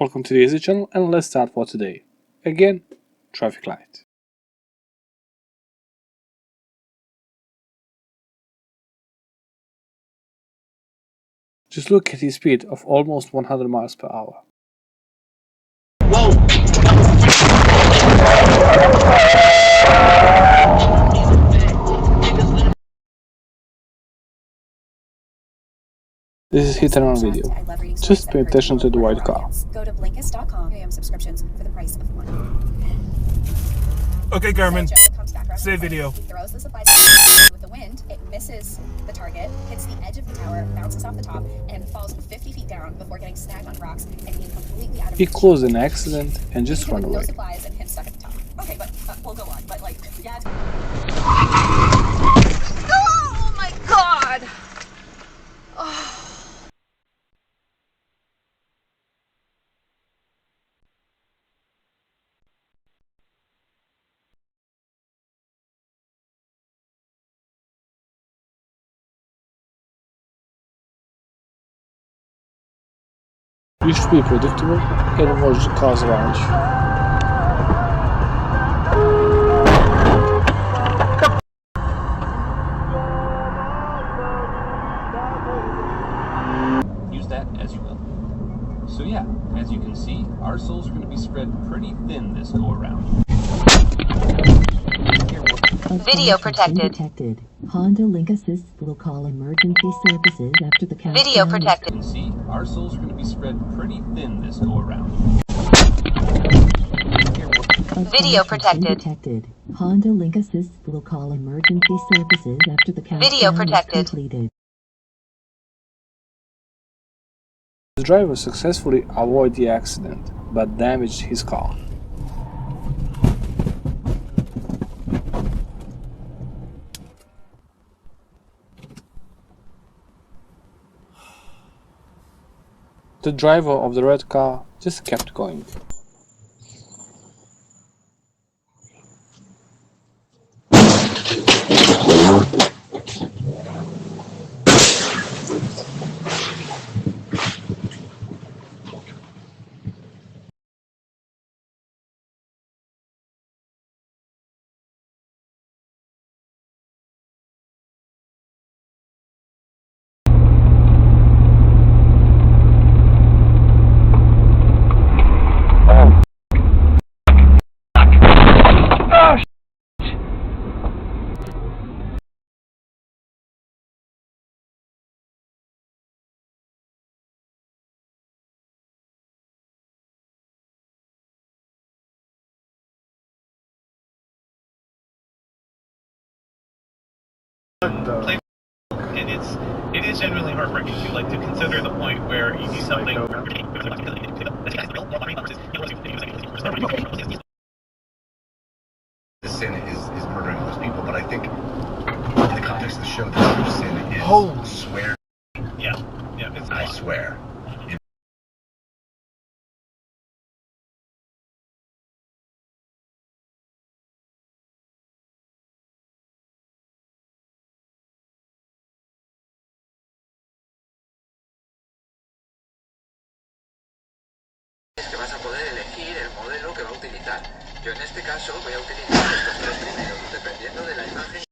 Welcome to the Easy channel, and let's start for today. Again, traffic light. Just look at his speed of almost 100 miles per hour. Whoa! This is hit and run video. Just pay attention to the white car. Go to Blinkist.com. Premium subscriptions for the price of one. Okay, Carmen. So Joe comes back around Save the video. He throws the supplies with the wind. It misses the target, hits the edge of the tower, bounces off the top, and falls 50 feet down before getting snagged on rocks and being completely out of He caused an accident and just ran with away. no supplies and him stuck at the top. Okay, but we'll go on. But like, yeah. Oh my god! Oh. You should be predictable and watch the cars around you. Use that as you will. So yeah, as you can see, our souls are going to be spread pretty thin this go around. Video protected. Honda Link Assist will call emergency services after the countdown. Video protected. You can see, our souls are going to be spread pretty thin this go around. Video protected. Honda Link Assist will call emergency services after the countdown is completed. The driver successfully avoided the accident, but damaged his car. The driver of the red car just kept going. And it is genuinely heartbreaking to like to consider the point where you do something. The sin is murdering those people, but I think in the context of the show, the true sin is swear. Yeah, it's I swear. Que vas a poder elegir el modelo que va a utilizar. Yo en este caso voy a utilizar estos tres primeros, dependiendo de la imagen.